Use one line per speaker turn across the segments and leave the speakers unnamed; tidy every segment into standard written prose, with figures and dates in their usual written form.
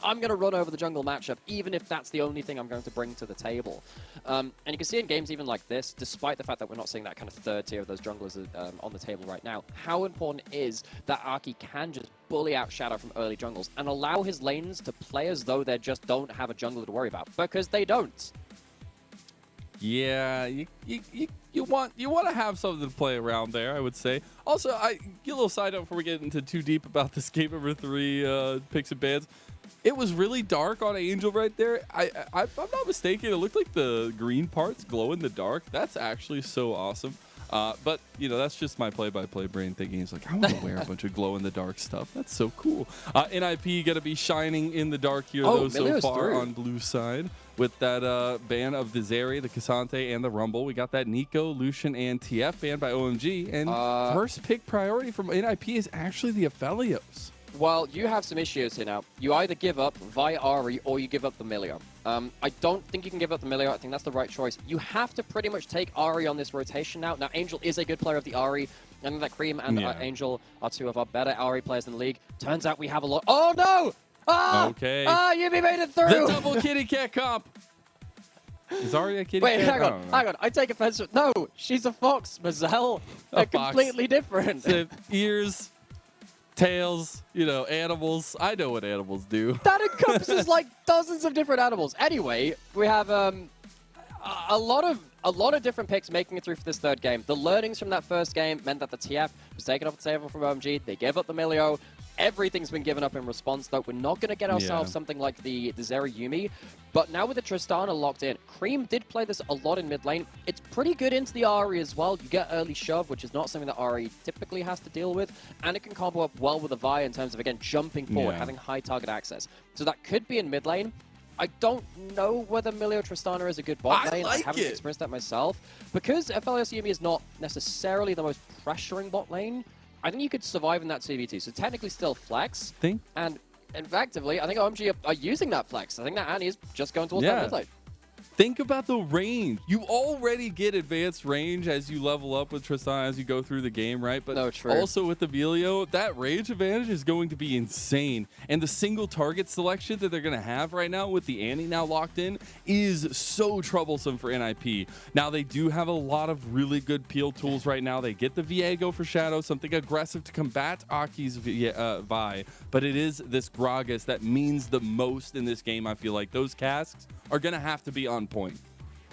I'm going to run over the jungle matchup, even if that's the only thing I'm going to bring to the table. And you can see in games even like this, despite the fact that we're not seeing that kind of third tier of those junglers on the table right now, how important it is that Arky can just bully out Shadow from early jungles and allow his lanes to play as though they just don't have a jungler to worry about, because they don't.
Yeah, you want to have something to play around there, I would say. Also, get a little side note before we get into too deep about this game number 3 picks and bans. It was really dark on Angel right there. If I'm not mistaken, it looked like the green parts glow in the dark. That's actually so awesome. But, you know, that's just my play-by-play brain thinking. It's like, I want to wear a bunch of glow-in-the-dark stuff. That's so cool. NIP going to be shining in the dark here, though, so far on blue side. With that ban of the Zeri, the Cassante, and the Rumble. We got that Nico, Lucian, and TF banned by OMG. And first pick priority from NIP is actually the Aphelios.
Well, you have some issues here now. You either give up via Ahri or you give up the Milio. I don't think you can give up the Milio. I think that's the right choice. You have to pretty much take Ahri on this rotation now. Now, Angel is a good player of the Ahri. I think that Cream and Angel are two of our better Ahri players in the league. Turns out we have a lot. Oh, no! Ah!
Okay.
Ah, Yubi made it through!
The double kitty cat comp. Is Ahri a kitty
Wait,
cat?
hang on. I take offense. No, she's a fox, Mazel. They're completely different.
Ears, tails, you know, animals. I know what animals do.
That encompasses like dozens of different animals. Anyway, we have a lot of different picks making it through for this third game. The learnings from that first game meant that the TF was taken off the table from OMG. They gave up the Milio. Everything's been given up in response, though. We're not going to get ourselves something like the Zeri Yuumi. But now with the Tristana locked in, Cream did play this a lot in mid lane. It's pretty good into the Ahri as well. You get early shove, which is not something that Ahri typically has to deal with. And it can combo up well with the Vi in terms of, again, jumping forward, having high target access. So that could be in mid lane. I don't know whether Milio Tristana is a good bot lane. I haven't experienced that myself. Because Aphelios Yuumi is not necessarily the most pressuring bot lane, I think you could survive in that CBT. So technically still flex. And effectively, I think OMG are using that flex. I think that Annie is just going towards that mid lane.
Think about the range. You already get advanced range as you level up with Tristana as you go through the game, right? But also with the Aphelios, that range advantage is going to be insane. And the single target selection that they're going to have right now with the Annie now locked in is so troublesome for NIP. Now, they do have a lot of really good peel tools right now. They get the Viego for Shadow, something aggressive to combat Aki's Vi. But it is this Gragas that means the most in this game, I feel like. Those casks are going to have to be on point.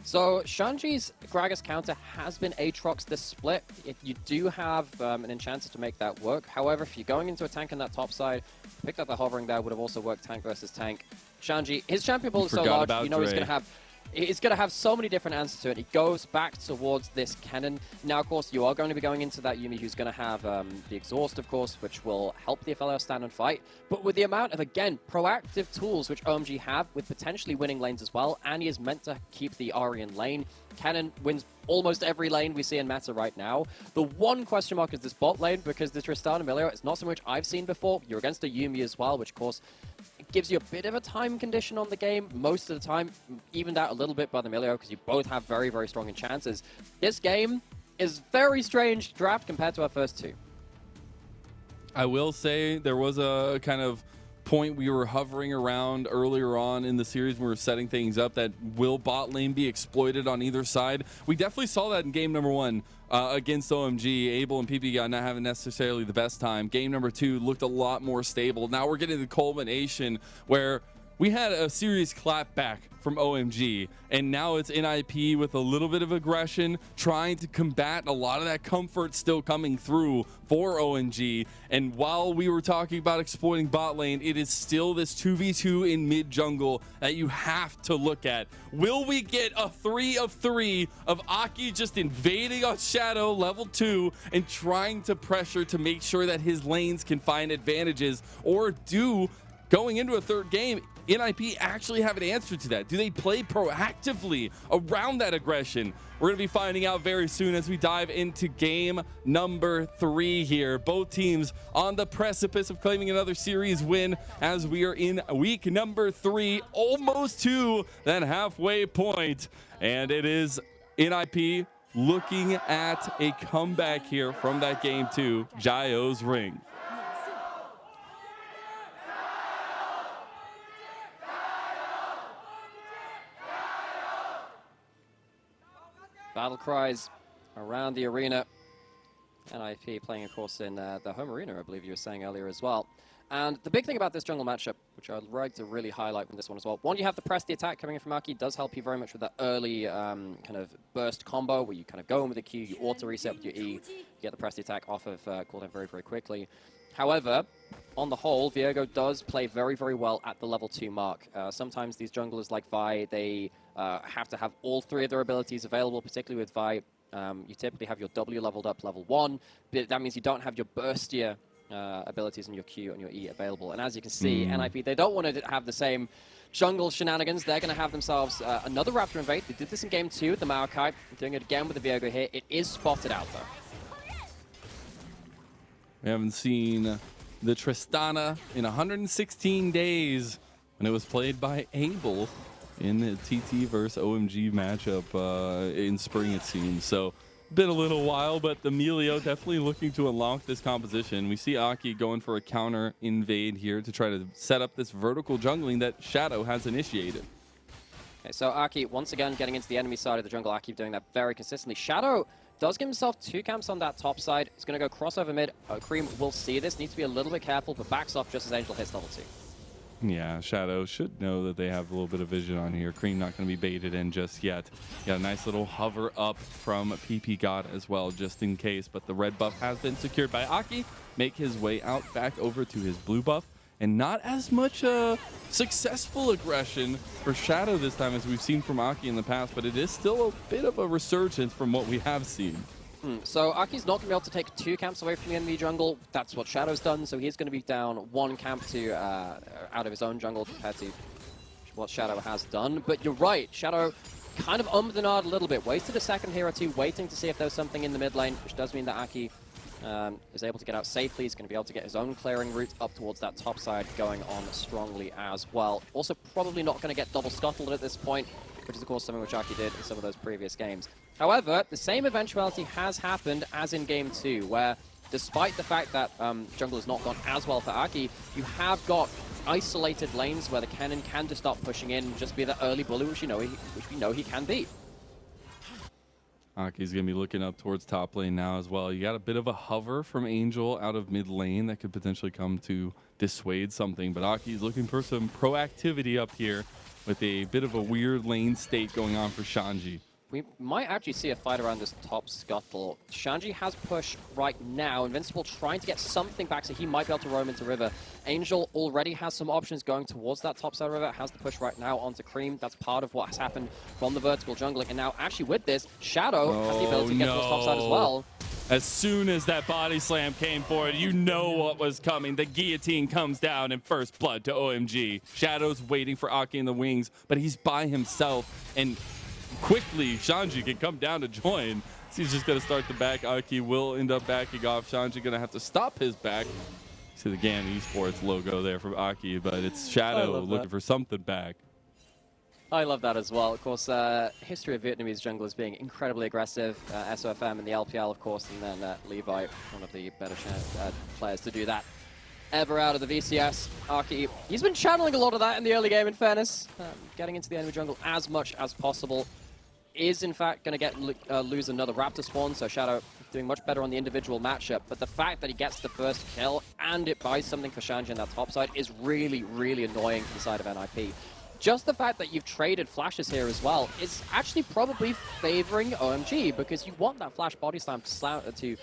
So Shanji's Gragas counter has been Aatrox this split. You do have an enchanter to make that work. However, if you're going into a tank on that top side, picked up the hovering there, would have also worked tank versus tank. Shanji, his champion pool is so large, you know he's going to have so many different answers to it. He goes back towards this cannon. Now, of course, you are going to be going into that Yuumi who's going to have the exhaust, of course, which will help the Aphelios stand and fight. But with the amount of, again, proactive tools which OMG have with potentially winning lanes as well, Annie is meant to keep the Ahri in lane. Cannon wins almost every lane we see in meta right now. The one question mark is this bot lane, because the Tristana Milio, it's not so much I've seen before. You're against a Yuumi as well, which, of course, gives you a bit of a time condition on the game. Most of the time, evened out a little bit by the Milio, because you both have very, very strong enchanters. This game is very strange draft compared to our first two.
I will say there was a kind of point we were hovering around earlier on in the series when we were setting things up, that will bot lane be exploited on either side. We definitely saw that in game number 1 against OMG. Abel and PP got not having necessarily the best time. Game number 2 looked a lot more stable. Now we're getting the culmination where we had a serious clapback from OMG, and now it's NIP with a little bit of aggression, trying to combat a lot of that comfort still coming through for OMG. And while we were talking about exploiting bot lane, it is still this 2v2 in mid jungle that you have to look at. Will we get a 3 of 3 of Aki just invading on Shadow level 2 and trying to pressure to make sure that his lanes can find advantages? Or do, going into a third game, NIP actually have an answer to that? Do they play proactively around that aggression? We're going to be finding out very soon as we dive into game number 3 here. Both teams on the precipice of claiming another series win as we are in week number 3, almost to that halfway point. And it is NIP looking at a comeback here from that game 2, Jayo's ring.
Battle cries around the arena. NIP playing, of course, in the home arena, I believe you were saying earlier as well. And the big thing about this jungle matchup, which I'd like to really highlight from this one as well, one, you have the press the attack coming in from Aki, does help you very much with that early kind of burst combo where you kind of go in with a Q, you auto reset with your E, you get the press the attack off of cooldown very, very quickly. However, on the whole, Viego does play very, very well at the level 2 mark. Sometimes these junglers like Vi, they have to have all 3 of their abilities available, particularly with Vi. You typically have your W leveled up level 1, but that means you don't have your burstier abilities and your Q and your E available. And as you can see, NIP, they don't want to have the same jungle shenanigans. They're going to have themselves another Raptor invade. They did this in game 2 with the Maokai, doing it again with the Viego here. It is spotted out, though.
We haven't seen the Tristana in 116 days when it was played by Abel in the TT versus OMG matchup in spring, it seems. So, been a little while, but the Melio definitely looking to unlock this composition. We see Aki going for a counter invade here to try to set up this vertical jungling that Shadow has initiated.
Okay, so Aki, once again, getting into the enemy side of the jungle. Aki doing that very consistently. Shadow does give himself 2 camps on that top side. He's going to go crossover mid. Cream will see this. Needs to be a little bit careful, but backs off just as Angel hits level 2.
Yeah, Shadow should know that they have a little bit of vision on here. Cream not going to be baited in just yet. Got a nice little hover up from PP God as well, just in case. But the red buff has been secured by Aki. Make his way out back over to his blue buff. And not as much successful aggression for Shadow this time as we've seen from Aki in the past. But it is still a bit of a resurgence from what we have seen.
So Aki's not going to be able to take 2 camps away from the enemy jungle. That's what Shadow's done, so he's going to be down 1 camp to out of his own jungle compared to what Shadow has done. But you're right, Shadow kind of ummed and ahed a little bit. Wasted a second here or 2, waiting to see if there was something in the mid lane, which does mean that Aki is able to get out safely. He's going to be able to get his own clearing route up towards that top side, going on strongly as well. Also probably not going to get double scuttled at this point, which is of course something which Aki did in some of those previous games. However, the same eventuality has happened as in game 2, where despite the fact that jungle has not gone as well for Aki, you have got isolated lanes where the cannon can just start pushing in and just be the early bully, which we know he can be.
Aki's going to be looking up towards top lane now as well. You got a bit of a hover from Angel out of mid lane that could potentially come to dissuade something, but Aki's looking for some proactivity up here with a bit of a weird lane state going on for Shanji.
We might actually see a fight around this top scuttle. Shanji has push right now. Invincible trying to get something back, so he might be able to roam into river. Angel already has some options going towards that top side river. Has the push right now onto Cream. That's part of what has happened from the vertical jungling. And now, actually with this, Shadow has the ability to get towards top side as well.
As soon as that body slam came forward, you know what was coming. The guillotine comes down in first blood to OMG. Shadow's waiting for Aki in the wings, but he's by himself. And quickly, Shanji can come down to join. So he's just going to start the back. Aki will end up backing off. Shanji going to have to stop his back. See the GAN Esports logo there from Aki, but it's Shadow looking for something back.
I love that as well. Of course, history of Vietnamese junglers being incredibly aggressive. SOFM and the LPL, of course, and then Levi, one of the better players to do that ever out of the VCS. Aki, he's been channeling a lot of that in the early game, in fairness. Getting into the enemy jungle as much as possible. Is, in fact, going to lose another Raptor spawn, so Shadow doing much better on the individual matchup. But the fact that he gets the first kill and it buys something for Shanji on that top side is really, really annoying for the side of NIP. Just the fact that you've traded flashes here as well is actually probably favoring OMG, because you want that flash body slam to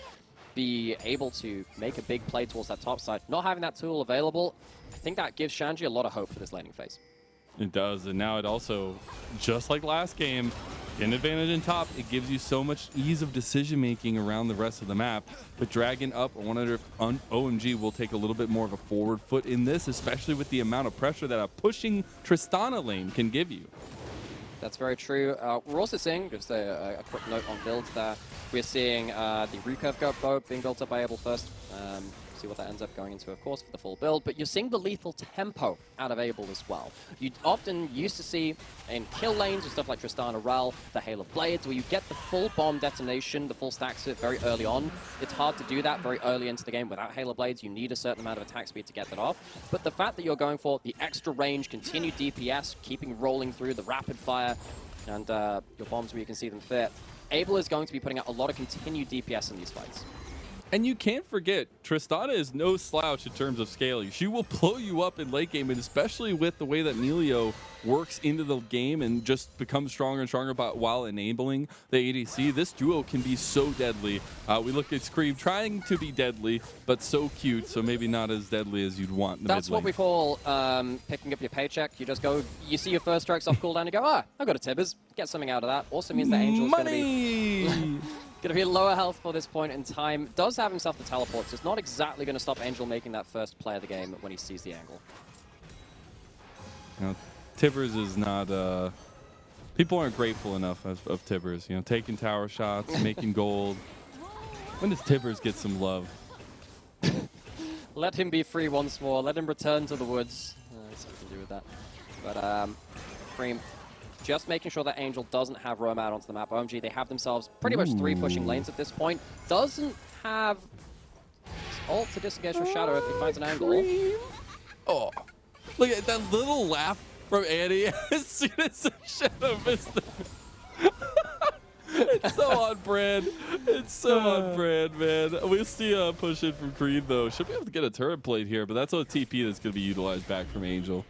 be able to make a big play towards that top side. Not having that tool available, I think that gives Shanji a lot of hope for this laning phase.
It does, and now it also, just like last game, an advantage in top, it gives you so much ease of decision-making around the rest of the map. But dragging up, I wonder if OMG will take a little bit more of a forward foot in this, especially with the amount of pressure that a pushing Tristana lane can give you.
That's very true. We're also seeing, just a quick note on builds there, we're seeing the recurve bow being built up by Abel first. See what that ends up going into, of course, for the full build. But you're seeing the lethal tempo out of Abel as well. You often used to see in kill lanes with stuff like Tristana Rel, the Hail of Blades, where you get the full bomb detonation, the full stacks of it very early on. It's hard to do that very early into the game without Hail of Blades. You need a certain amount of attack speed to get that off. But the fact that you're going for the extra range, continued DPS, keeping rolling through the rapid fire, and your bombs where you can see them fit, Abel is going to be putting out a lot of continued DPS in these fights.
And you can't forget, Tristana is no slouch in terms of scaling. She will blow you up in late game, and especially with the way that Melio works into the game and just becomes stronger and stronger while enabling the ADC. This duo can be so deadly. We look at Scream trying to be deadly, but so cute, so maybe not as deadly as you'd want in the
That's
mid lane.
what we call picking up your paycheck. You just go, you see your first strikes off cooldown, you go, ah, I've got a Tibbers. Get something out of that. Also means that Angel's going to be... Going to be lower health for this point in time. Does have himself the teleport, so it's not exactly going to stop Angel making that first play of the game when he sees the angle.
You know, Tibbers is not... people aren't grateful enough of Tibbers. You know, taking tower shots, making gold. When does Tibbers get some love?
Let him be free once more. Let him return to the woods. Something to do with that. But Cream... just making sure that Angel doesn't have roam out onto the map. OMG, they have themselves pretty much 3 pushing lanes at this point. Doesn't have ult to disengage from Shadow if he finds an angle.
Oh, look at that little laugh from Annie as soon as the Shadow missed it. It's so on brand. It's so on brand, man. We'll see a push in from Creed, though. Should be able to get a turret plate here, but that's a TP that's going to be utilized back from Angel.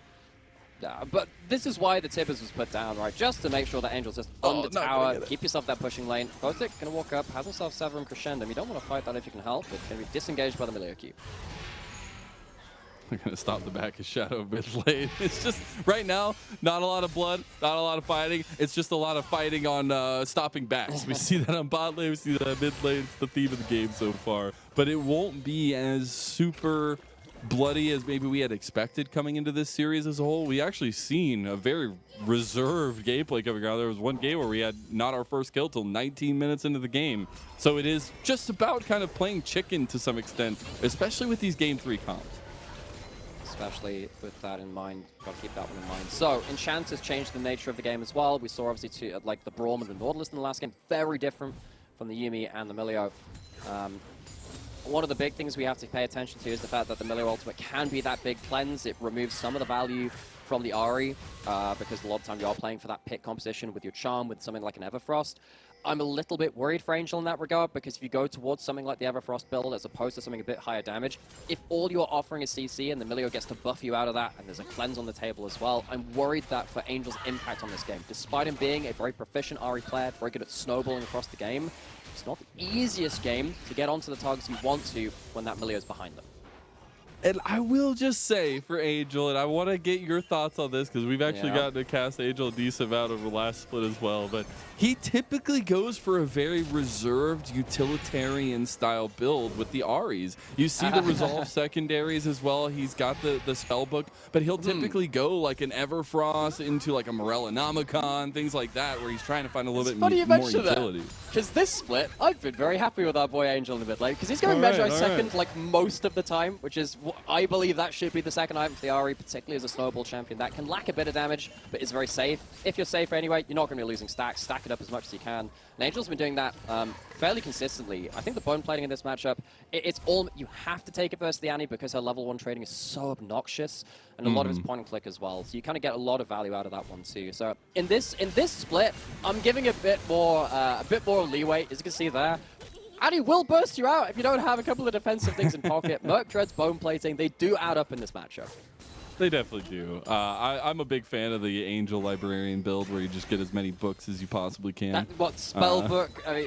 But this is why the Tibbers was put down, right? Just to make sure that Angel's just on the tower, keep yourself that pushing lane. Photic gonna walk up, has himself Severum Crescendo. You don't want to fight that if you can help. It's gonna be disengaged by the Melio Q.
They're gonna stop the back of Shadow mid lane. It's just right now, not a lot of blood, not a lot of fighting. It's just a lot of fighting on stopping backs. We see that on bot lane, we see that on mid lane. It's the theme of the game so far. But it won't be as super bloody as maybe we had expected coming into this series as a whole. We actually seen a very reserved gameplay coming out. There was one game where we had not our first kill till 19 minutes into the game. So it is just about kind of playing chicken to some extent, especially with these Game 3 comps.
Especially with that in mind, got to keep that one in mind. So Enchant has changed the nature of the game as well. We saw obviously like the Braum and the Nautilus in the last game, very different from the Yuumi and the Melio. One of the big things we have to pay attention to is the fact that the Melio ultimate can be that big cleanse. It removes some of the value from the Ahri, because a lot of the time you are playing for that pit composition with your charm, with something like an Everfrost. I'm a little bit worried for Angel in that regard, because if you go towards something like the Everfrost build as opposed to something a bit higher damage, if all you're offering is CC and the Melio gets to buff you out of that, and there's a cleanse on the table as well, I'm worried that for Angel's impact on this game, despite him being a very proficient Ahri player, very good at snowballing across the game, it's not the easiest game to get onto the targets you want to when that Melio's behind them.
And I will just say for Angel, and I want to get your thoughts on this because we've actually gotten to cast Angel a decent amount over the last split as well, but he typically goes for a very reserved utilitarian style build with the Ahris. You see the resolve secondaries as well. He's got the spell book, but he'll typically go like an Everfrost into like a Morellonomicon, things like that, where he's trying to find a little bit more utility.
Because this split, I've been very happy with our boy Angel in the mid lane, because he's going Magi second like most of the time, which is, I believe that should be the second item for the Ahri, particularly as a snowball champion. That can lack a bit of damage, but is very safe. If you're safer anyway, you're not going to be losing stacks. Stack it up as much as you can. And Angel's been doing that fairly consistently. I think the bone plating in this matchup, it's all, you have to take it versus the Annie because her level 1 trading is so obnoxious, and a lot of it's point and click as well. So you kind of get a lot of value out of that one too. So in this split, I'm giving a bit more leeway. As you can see there, Annie will burst you out if you don't have a couple of defensive things in pocket. Merc Dread's bone plating, they do add up in this matchup.
They definitely do. I'm a big fan of the Angel Librarian build where you just get as many books as you possibly can.
Spell book? I mean,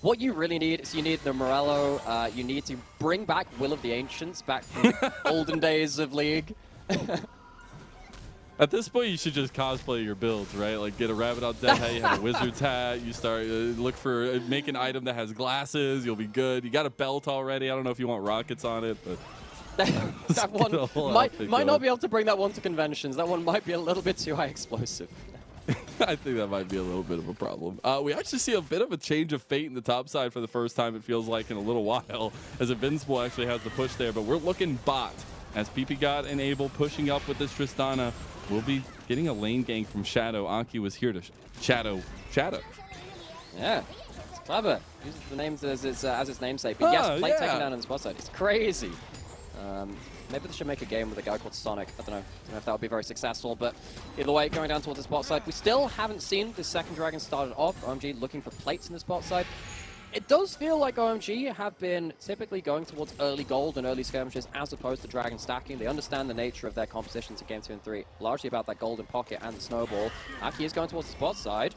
what you really need is you need the Morello. You need to bring back Will of the Ancients back from the olden days of League.
At this point, you should just cosplay your builds, right? Like get a rabbit on dead hat, you have a wizard's hat, you start look for make an item that has glasses, you'll be good. You got a belt already. I don't know if you want rockets on it, but
that one might not be able to bring that one to conventions. That one might be a little bit too high explosive.
I think that might be a little bit of a problem. We actually see a bit of a change of fate in the top side for the first time, it feels like, in a little while, as Invincible actually has the push there. But we're looking bot as PP God and Abel pushing up with this Tristana. We'll be getting a lane gank from Shadow. Anki was here to Shadow.
Yeah, it's clever. Uses the names as its namesake. But yes, plate taken down on the spot side. It's crazy. Maybe they should make a game with a guy called Sonic. I don't know if that would be very successful, but either way, going down towards the bot side. We still haven't seen the second dragon started off. OMG looking for plates in this bot side. It does feel like OMG have been typically going towards early gold and early skirmishes as opposed to dragon stacking. They understand the nature of their compositions in Game 2 and 3, largely about that golden pocket and the snowball. Aki is going towards the spot side.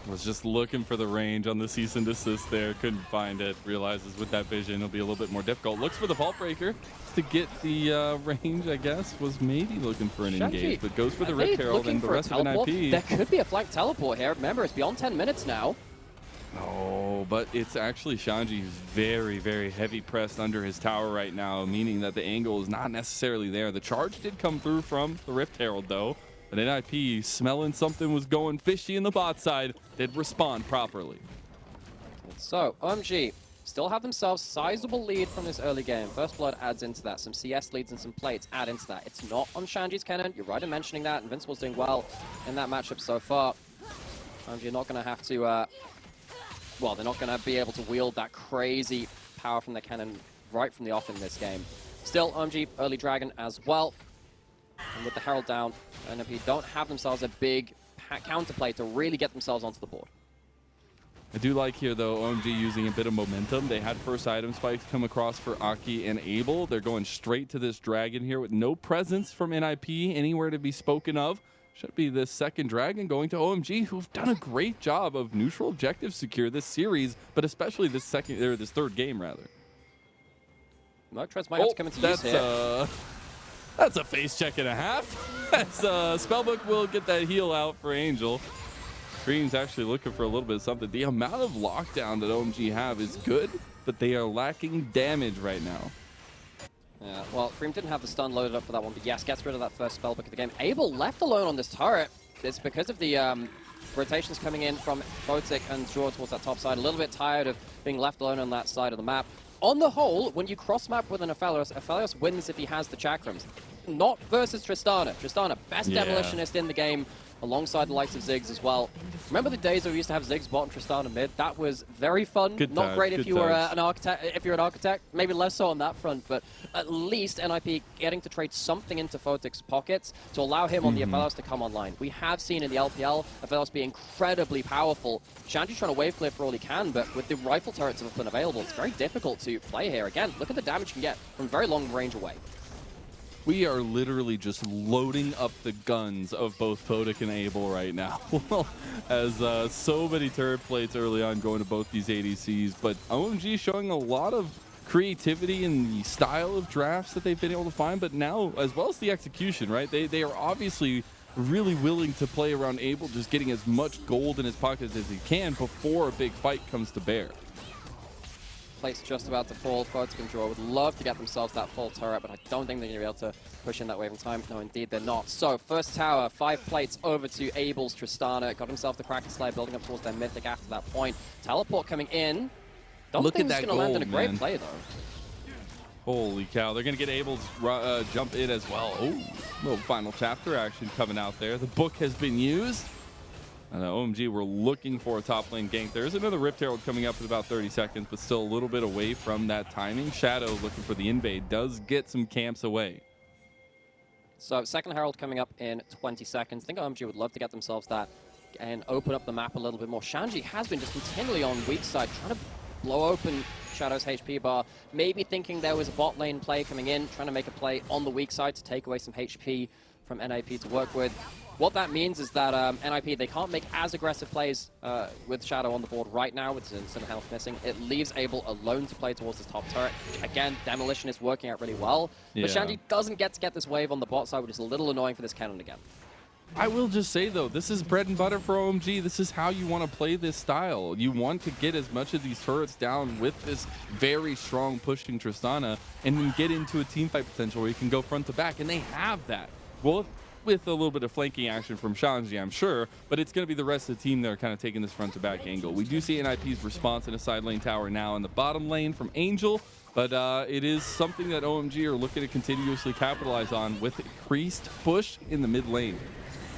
Was just looking for the range on the cease and desist there. Couldn't find it. Realizes with that vision it'll be a little bit more difficult. Looks for the vault breaker to get the range, I guess. Was maybe looking for an engage, but goes for the Rift Herald and the rest of NIP.
There could be a flank teleport here. Remember, it's beyond 10 minutes now.
Oh, but it's actually Shanji who's very, very heavy pressed under his tower right now, meaning that the angle is not necessarily there. The charge did come through from the Rift Herald, though. But NIP, smelling something was going fishy in the bot side, did respond properly.
So, OMG still have themselves sizable lead from this early game. First Blood adds into that. Some CS leads and some plates add into that. It's not on Shanji's cannon. You're right in mentioning that. Invincible's doing well in that matchup so far. OMG not going to have to... well, they're not going to be able to wield that crazy power from their cannon right from the off in this game. Still, OMG early dragon as well. And with the Herald down, NIP don't have themselves a big counterplay to really get themselves onto the board.
I do like here, though, OMG using a bit of momentum. They had first item spikes come across for Aki and Abel. They're going straight to this dragon here with no presence from NIP anywhere to be spoken of. Should be this second dragon going to OMG, who've done a great job of neutral objectives secure this series, but especially this third game, rather.
Merctreds might have to come into use here.
That's a face check and a half. As Spellbook will get that heal out for Angel. Cream's actually looking for a little bit of something. The amount of lockdown that OMG have is good, but they are lacking damage right now.
Yeah, well, Cream didn't have the stun loaded up for that one, but yes, gets rid of that first Spellbook of the game. Abel left alone on this turret. It's because of the rotations coming in from Photic and Draw towards that top side. A little bit tired of being left alone on that side of the map. On the whole, when you cross-map with an Aphelios wins if he has the chakrams. Not versus Tristana. Tristana, best demolitionist in the game, alongside the likes of Ziggs as well. Remember the days where we used to have Ziggs bot and Tristana mid? That was very fun. Not great if you were an architect. If you're an architect, maybe less so on that front. But at least NIP getting to trade something into Photic's pockets to allow him on the Aphelios to come online. We have seen in the LPL Aphelios be incredibly powerful. Shanji's trying to wave clear for all he can, but with the rifle turrets that have been available, it's very difficult to play here. Again, look at the damage you can get from very long range away.
We are literally just loading up the guns of both Photic and Abel right now. As so many turret plates early on going to both these ADCs, but OMG showing a lot of creativity in the style of drafts that they've been able to find, but now as well as the execution, right? They are obviously really willing to play around Abel, just getting as much gold in his pockets as he can before a big fight comes to bear.
Plate's just about to fall. Photic and Draw would love to get themselves that full turret, but I don't think they're going to be able to push in that wave in time. No, indeed, they're not. So, first tower, 5 plates over to Abel's Tristana. Got himself the Kraken Slayer, building up towards their Mythic after that point. Teleport coming in. Don't think it's going to land in a great play, though.
Holy cow. They're going to get Abel's jump in as well. Oh, little final chapter action coming out there. The book has been used. And OMG, we're looking for a top lane gank. There's another Rift Herald coming up in about 30 seconds, but still a little bit away from that timing. Shadow looking for the invade, does get some camps away.
So second Herald coming up in 20 seconds. I think OMG would love to get themselves that and open up the map a little bit more. Shanji has been just continually on weak side, trying to blow open Shadow's HP bar. Maybe thinking there was a bot lane play coming in, trying to make a play on the weak side to take away some HP from NIP to work with. What that means is that NIP, they can't make as aggressive plays with Shadow on the board right now with some health missing. It leaves Abel alone to play towards his top turret. Again, Demolition is working out really well. But Shanji doesn't get to get this wave on the bot side, which is a little annoying for this cannon again.
I will just say, though, this is bread and butter for OMG. This is how you want to play this style. You want to get as much of these turrets down with this very strong pushing Tristana and then get into a teamfight potential where you can go front to back, and they have that. Well, with a little bit of flanking action from Shanji, I'm sure, but it's going to be the rest of the team that are kind of taking this front-to-back angle. We do see NIP's response in a side lane tower now in the bottom lane from Angel, but it is something that OMG are looking to continuously capitalize on with increased push in the mid lane.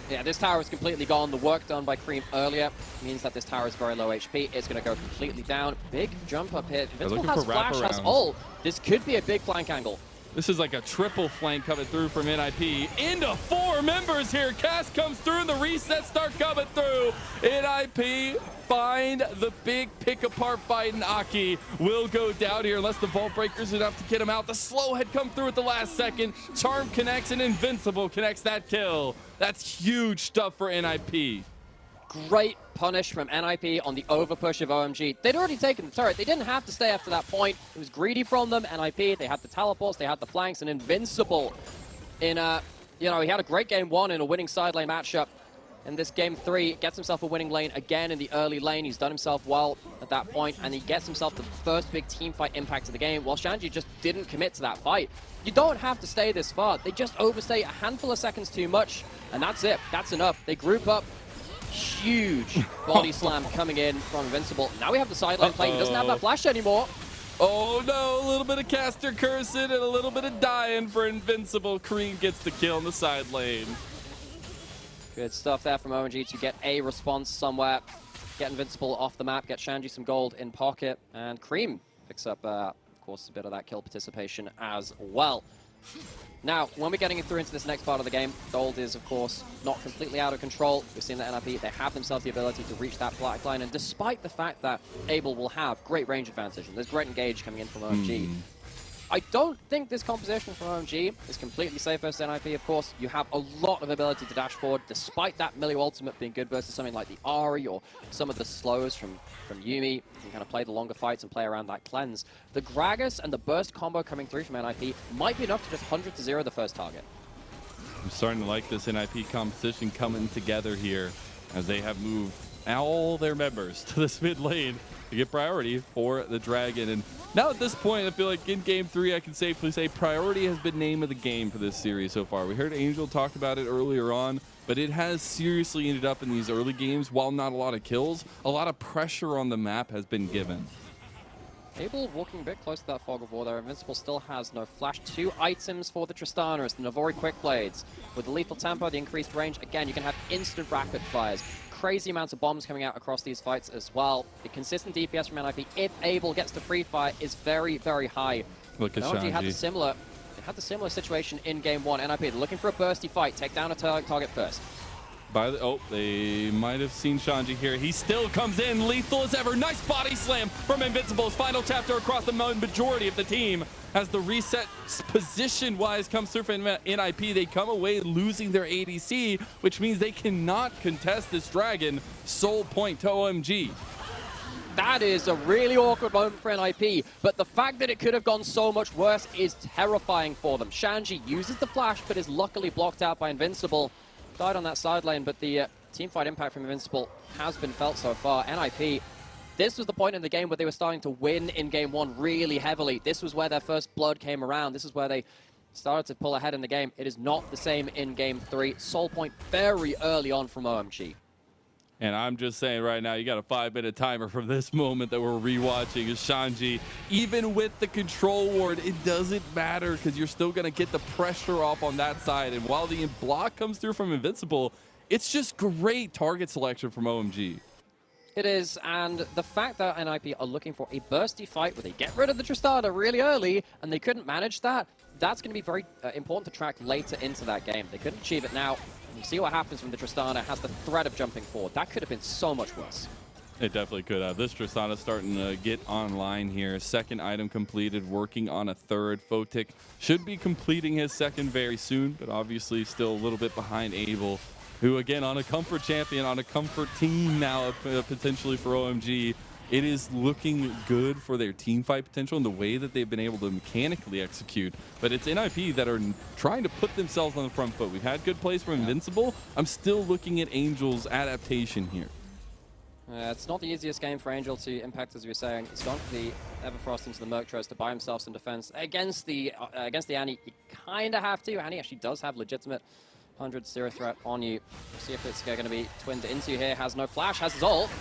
Yeah, this tower is completely gone. The work done by Cream earlier means that this tower is very low HP. It's going to go completely down. Big jump up here. Invincible has flash, has ult. This could be a big flank angle.
This is like a triple flank coming through from NIP. Into 4 members here. Cass comes through and the resets start coming through. NIP find the big pick apart fight, and Aki will go down here unless the Vault Breaker's enough to get him out. The slow head come through at the last second. Charm connects and Invincible connects that kill. That's huge stuff for NIP.
Great punish from NIP on the overpush of OMG. They'd already taken the turret. They didn't have to stay after that point. It was greedy from them. NIP, they had the teleports, they had the flanks, and Invincible in he had a great game 1 in a winning side lane matchup. In this game 3, gets himself a winning lane again in the early lane. He's done himself well at that point, and he gets himself the first big team fight impact of the game, while Shanji just didn't commit to that fight. You don't have to stay this far. They just overstay a handful of seconds too much, and that's it. That's enough. They group up. Huge body slam coming in from Invincible. Now we have the sideline play. He doesn't have that flash anymore.
Oh no, a little bit of caster cursing and a little bit of dying for Invincible. Cream gets the kill in the side lane.
Good stuff there from OMG to get a response somewhere. Get Invincible off the map, get Shanji some gold in pocket, and Cream picks up, of course, a bit of that kill participation as well. Now, when we're getting through into this next part of the game, gold is, of course, not completely out of control. We've seen that NIP, they have themselves the ability to reach that black line, and despite the fact that Abel will have great range advantage, and there's great engage coming in from OMG, I don't think this composition from OMG is completely safe versus NIP, of course. You have a lot of ability to dash forward, despite that melee ultimate being good versus something like the Ahri or some of the slows from Yuumi. You can kind of play the longer fights and play around that cleanse. The Gragas and the burst combo coming through from NIP might be enough to just 100 to 0 the first target.
I'm starting to like this NIP composition coming together here as they have moved all their members to this mid lane to get priority for the Dragon. And now at this point, I feel like in Game 3, I can safely say priority has been name of the game for this series so far. We heard Angel talk about it earlier on, but it has seriously ended up in these early games, while not a lot of kills, a lot of pressure on the map has been given.
Abel walking a bit close to that fog of war there. Invincible still has no flash. 2 items for the Tristana as the Navori Quick Blades. With the lethal tempo, the increased range, again, you can have instant rapid fires. Crazy amounts of bombs coming out across these fights as well. The consistent DPS from NIP, if Abel gets to free fire, is very, very high.
Look at
OMG
Shanji.
had the similar situation in game 1. NIP, they're looking for a bursty fight. Take down a target first.
They might have seen Shanji here. He still comes in lethal as ever. Nice body slam from Invincible's final chapter across the majority of the team. As the reset position-wise comes through from NIP, they come away losing their ADC, which means they cannot contest this Dragon. Soul point to OMG.
That is a really awkward moment for NIP, but the fact that it could have gone so much worse is terrifying for them. Shanji uses the flash, but is luckily blocked out by Invincible. Died on that side lane, but the teamfight impact from Invincible has been felt so far. NIP, this was the point in the game where they were starting to win in game 1 really heavily. This was where their first blood came around. This is where they started to pull ahead in the game. It is not the same in game 3. Soul point very early on from OMG.
And I'm just saying right now, you got a 5-minute timer from this moment that we're rewatching is Shanji. Even with the control ward, it doesn't matter because you're still going to get the pressure off on that side. And while the block comes through from Invincible, it's just great target selection from OMG.
It is, and the fact that NIP are looking for a bursty fight where they get rid of the Tristana really early and they couldn't manage that, that's going to be very important to track later into that game. They couldn't achieve it now. You see what happens when the Tristana has the threat of jumping forward. That could have been so much worse.
It definitely could have. This Tristana starting to get online here. Second item completed, working on a third. Fotic should be completing his second very soon, but obviously still a little bit behind Abel, who again on a comfort champion, on a comfort team now potentially for OMG. It is looking good for their team fight potential and the way that they've been able to mechanically execute. But it's NIP that are trying to put themselves on the front foot. We've had good plays from Invincible. I'm still looking at Angel's adaptation here.
It's not the easiest game for Angel to impact, as we were saying. He's gone for the Everfrost into the Merctros to buy himself some defense. Against the Annie, you kind of have to. Annie actually does have legitimate 100-0 threat on you. We'll see if it's going to be twinned into here. Has no flash, has his ult.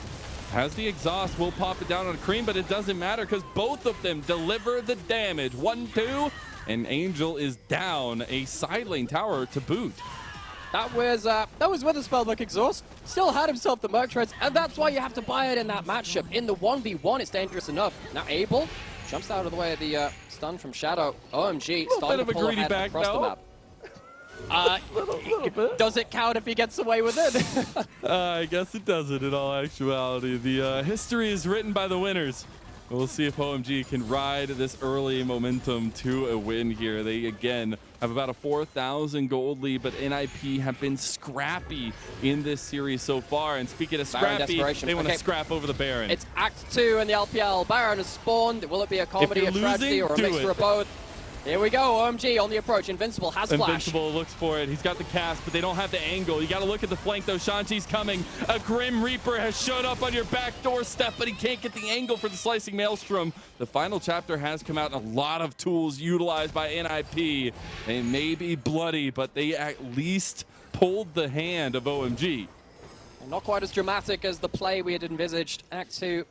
Has the exhaust, will pop it down on Cream, but it doesn't matter because both of them deliver the damage. 1-2, and Angel is down a side lane tower to boot.
That was with a spell like Exhaust. Still had himself the Merc Treads, and that's why you have to buy it in that matchup. In the 1v1, it's dangerous enough. Now Abel Jumps out of the way of the stun from Shadow. OMG
A
starting
bit
to
of a
pull
greedy
ahead
back,
across the
no?
map.
Little bit.
Does it count if he gets away with it?
I guess it doesn't in all actuality. The history is written by the winners. We'll see if OMG can ride this early momentum to a win here. They, again, have about a 4,000 gold lead, but NIP have been scrappy in this series so far. And speaking of
Baron
scrappy,
desperation.
they want to
Okay.
scrap over the Baron.
It's Act 2 in the LPL. Baron has spawned. Will it be a comedy,
you're
a tragedy,
losing,
or a
do
mixture
it.
of both? Here we go. OMG on the approach. Invincible has flash.
Invincible looks for it. He's got the cast, but they don't have the angle. You got to look at the flank, though. Shanji's coming. A Grim Reaper has showed up on your back doorstep, but he can't get the angle for the Slicing Maelstrom. The final chapter has come out, and a lot of tools utilized by NIP. They may be bloody, but they at least pulled the hand of OMG.
Not quite as dramatic as the play we had envisaged. Act 2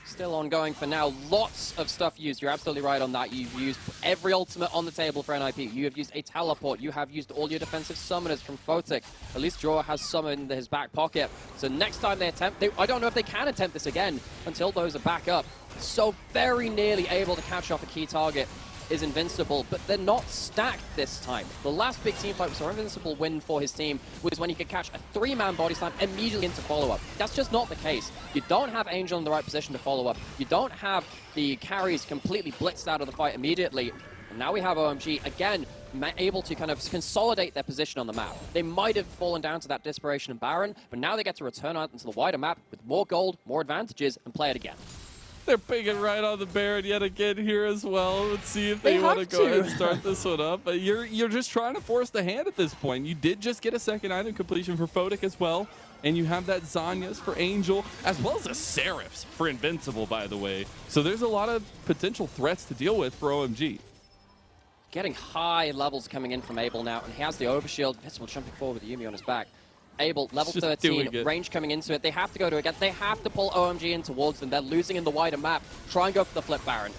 still ongoing for now. Lots of stuff used. You're absolutely right on that. You've used every ultimate on the table for NIP. You have used a teleport. You have used all your defensive summoners from Photic. At least Draw has summoned his back pocket. So next time they attempt, I don't know if they can attempt this again until those are back up. So very nearly able to catch off a key target is Invincible, but they're not stacked this time. The last big team fight we saw Invincible win for his team was when he could catch a 3-man body slam immediately into follow-up. That's just not the case. You don't have Angel in the right position to follow up. You don't have the carries completely blitzed out of the fight immediately. And now we have OMG, again, able to kind of consolidate their position on the map. They might have fallen down to that Desperation and Baron, but now they get to return out into the wider map with more gold, more advantages, and play it again.
They're picking right on the Baron yet again here as well. Let's see if they want to go ahead and start this one up. But you're just trying to force the hand at this point. You did just get a second item completion for Photic as well. And you have that Zhonya's for Angel, as well as a Seraph's for Invincible, by the way. So there's a lot of potential threats to deal with for OMG.
Getting high levels coming in from Abel now, and he has the overshield. Invincible jumping forward with Yumi on his back. Abel, level 13, range coming into it. They have to go to it again. They have to pull OMG in towards them. They're losing in the wider map. Try and go for the flip Baron.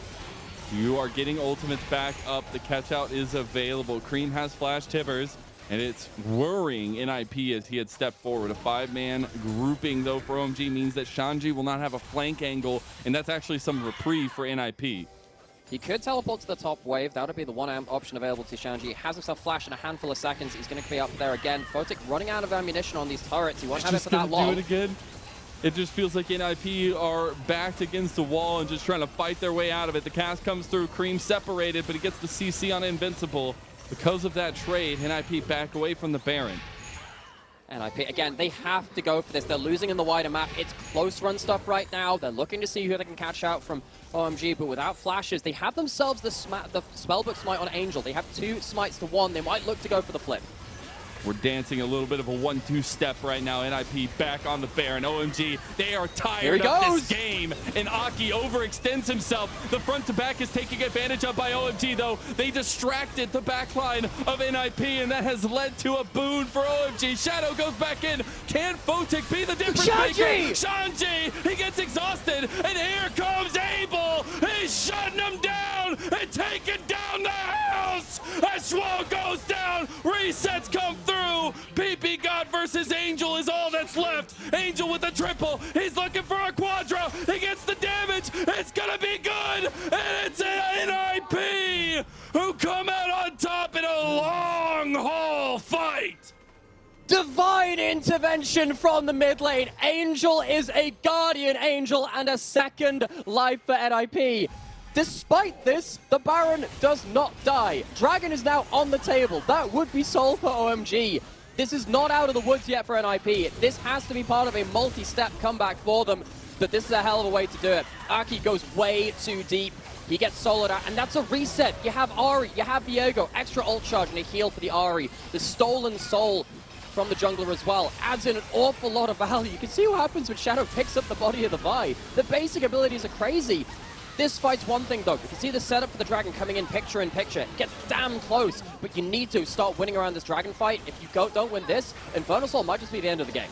You are getting ultimates back up. The catch out is available. Cream has flash Tibbers, and it's worrying NIP as he had stepped forward. A 5-man grouping, though, for OMG means that Shanji will not have a flank angle, and that's actually some reprieve for NIP.
He could teleport to the top wave. That would be the one option available to Shanji. He has himself flash in a handful of seconds. He's going to be up there again. Photic running out of ammunition on these turrets. He won't have it for that long.
Do it again. It just feels like NIP are backed against the wall and just trying to fight their way out of it. The cast comes through. Cream separated, but he gets the CC on Invincible. Because of that trade, NIP back away from the Baron.
NIP, again, they have to go for this. They're losing in the wider map. It's close run stuff right now. They're looking to see who they can catch out from OMG, but without flashes, they have themselves the Spellbook Smite on Angel. They have 2 smites to 1. They might look to go for the flip.
We're dancing a little bit of a 1-2 step right now. NIP back on the Baron. OMG, they are tired of this game. And Aki overextends himself. The front to back is taking advantage of by OMG, though. They distracted the back line of NIP, and that has led to a boon for OMG. Shadow goes back in. Can Photic be the difference maker? Shanji! He gets exhausted, and here comes Abel. He's shutting him down and taking down the house. As Swole goes down, resets come through. PP God versus Angel is all that's left. Angel with a triple. He's looking for a quadra. He gets the damage. It's gonna be good. And it's NIP who come out on top in a long haul fight.
Divine intervention from the mid lane. Angel is a Guardian Angel and a second life for NIP. Despite this, the Baron does not die. Dragon is now on the table. That would be sold for OMG. This is not out of the woods yet for NIP. This has to be part of a multi-step comeback for them, but this is a hell of a way to do it. Aki goes way too deep. He gets soloed out, and that's a reset. You have Ahri, you have Viego, extra ult charge and a heal for the Ahri. The stolen soul from the jungler as well adds in an awful lot of value. You can see what happens when Shadow picks up the body of the Vi. The basic abilities are crazy. This fight's one thing, though. You can see the setup for the Dragon coming in picture. Gets damn close, but you need to start winning around this Dragon fight. If you don't win this, Infernal Soul might just be the end of the game.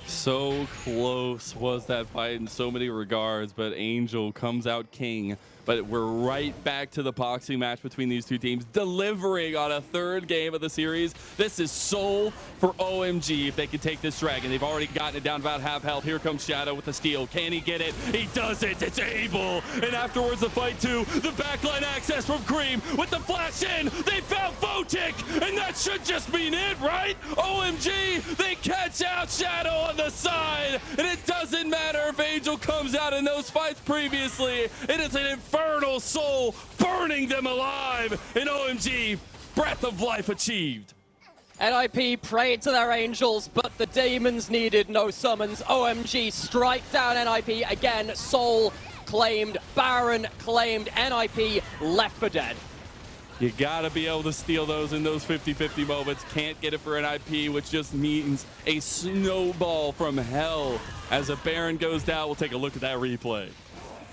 So close was that fight in so many regards, but Angel comes out king But we're right back to the boxing match between these two teams, delivering on a third game of the series. This is Soul for OMG if they can take this dragon. They've already gotten it down about half health. Here comes Shadow with the steal. Can he get it? He does it. It's Abel. And afterwards the fight too. The backline access from Cream with the flash in. They found Votic, and that should just mean it, right? OMG, they catch out Shadow on the side, and it doesn't matter if Angel comes out in those fights previously. It is an infernal Soul burning them alive, and OMG, breath of life achieved.
NIP prayed to their angels, but the demons needed no summons. OMG strike down NIP again. Soul claimed, Baron claimed, NIP left for dead.
You gotta be able to steal those in those 50-50 moments. Can't get it for NIP, which just means a snowball from hell. As a Baron goes down, we'll take a look at that replay.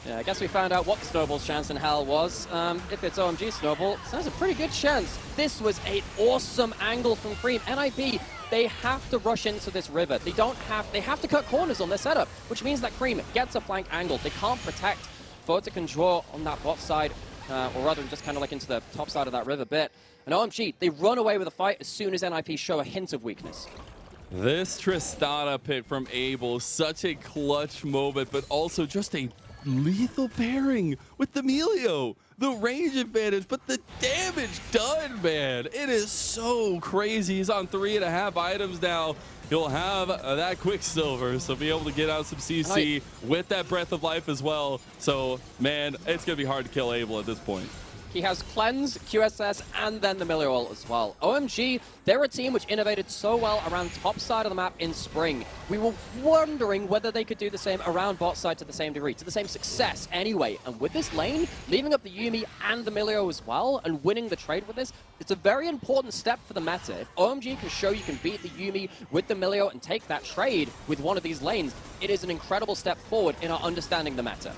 Yeah, I guess we found out what the snowball's chance in hell was. If it's OMG snowball, so that's a pretty good chance. This was an awesome angle from Cream. NIP, they have to rush into this river. They have to cut corners on their setup, which means that Cream gets a flank angle. They can't protect. Votic can draw on that bot side, or rather just kind of like into the top side of that river bit. And OMG, they run away with the fight as soon as NIP show a hint of weakness.
This Tristana pick from Abel, such a clutch moment, but also just a lethal pairing with the Emilio. The range advantage, but the damage done, man. It is so crazy. He's on 3.5 items now. He'll have that Quicksilver, so be able to get out some CC with that Breath of Life as well. So, man, it's going to be hard to kill Abel at this point.
He has Cleanse, QSS, and then the Milio ult as well. OMG, they're a team which innovated so well around top side of the map in spring. We were wondering whether they could do the same around bot side to the same degree, to the same success anyway. And with this lane, leaving up the Yuumi and the Milio as well, and winning the trade with this, it's a very important step for the meta. If OMG can show you can beat the Yuumi with the Milio and take that trade with one of these lanes, it is an incredible step forward in our understanding the meta.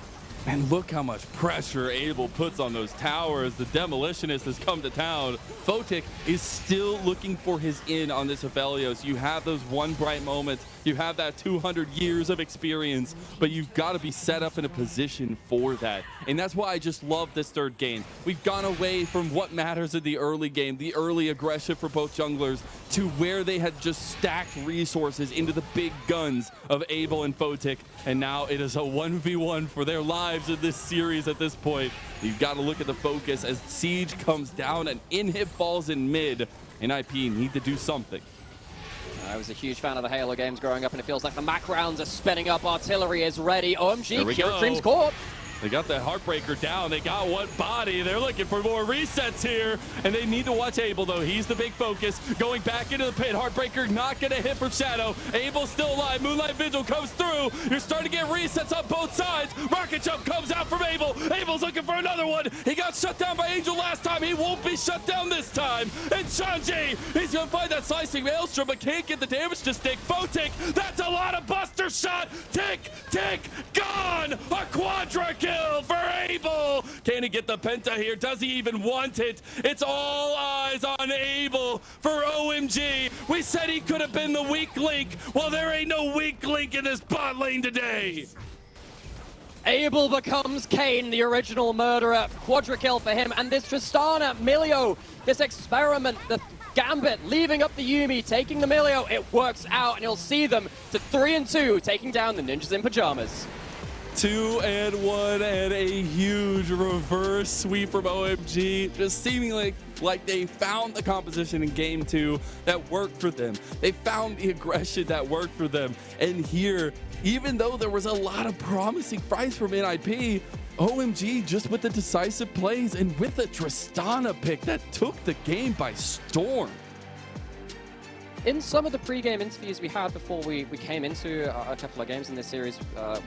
And look how much pressure Abel puts on those towers. The Demolitionist has come to town. Votic is still looking for his in on this Aphelios. You have those one bright moments. You have that 200 years of experience, but you've got to be set up in a position for that. And that's why I just love this third game. We've gone away from what matters in the early game, the early aggression for both junglers, to where they had just stacked resources into the big guns of Abel and Votic. And now it is a 1v1 for their lives in this series at this point. You've got to look at the focus as Siege comes down and inhib falls in mid. NIP need to do something.
I was a huge fan of the Halo games growing up, and it feels like the Mac rounds are spinning up. Artillery is ready. OMG, Kira Dream's caught.
They got the Heartbreaker down. They got one body. They're looking for more resets here. And they need to watch Abel, though. He's the big focus. Going back into the pit. Heartbreaker not going to hit from Shadow. Abel's still alive. Moonlight Vigil comes through. You're starting to get resets on both sides. Rocket Jump comes out from Abel. Abel's looking for another one. He got shut down by Angel last time. He won't be shut down this time. And Shanji, he's going to find that slicing Maelstrom, but can't get the damage to stick. Votic, that's a lot of buster shot. Tick, tick, gone. A quadra kill for Abel. Can he get the penta here? Does he even want it? It's all eyes on Abel for OMG. We said he could have been the weak link. Well, there ain't no weak link in this bot lane today.
Abel becomes Kane, the original murderer. Quadra kill for him. And this Tristana, Milio, this experiment, the Gambit leaving up the Yuumi, taking the Milio. It works out, and you'll see them to 3-2, taking down the Ninjas in Pyjamas.
2-1 and a huge reverse sweep from OMG. Just seeming like they found the composition in game 2 that worked for them. They found the aggression that worked for them. And here, even though there was a lot of promising fights from NIP, OMG just with the decisive plays and with the Tristana pick that took the game by storm.
In some of the pre-game interviews we had before we came into a couple of games in this series,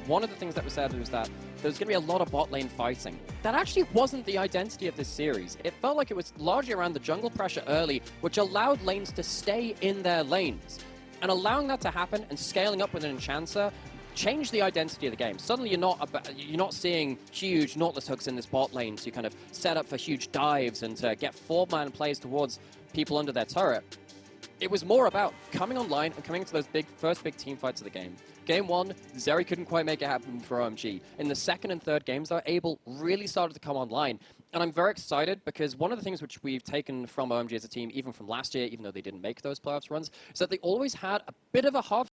one of the things that was said was that there was going to be a lot of bot lane fighting. That actually wasn't the identity of this series. It felt like it was largely around the jungle pressure early, which allowed lanes to stay in their lanes. And allowing that to happen and scaling up with an Enchanter changed the identity of the game. Suddenly you're not seeing huge Nautilus hooks in this bot lane to kind of set up for huge dives and to get 4-man plays towards people under their turret. it was more about coming online and coming into those first big team fights of the game. Game 1, Zeri couldn't quite make it happen for OMG. In the second and third games, though, Abel really started to come online. And I'm very excited because one of the things which we've taken from OMG as a team, even from last year, even though they didn't make those playoffs runs, is that they always had a bit of a half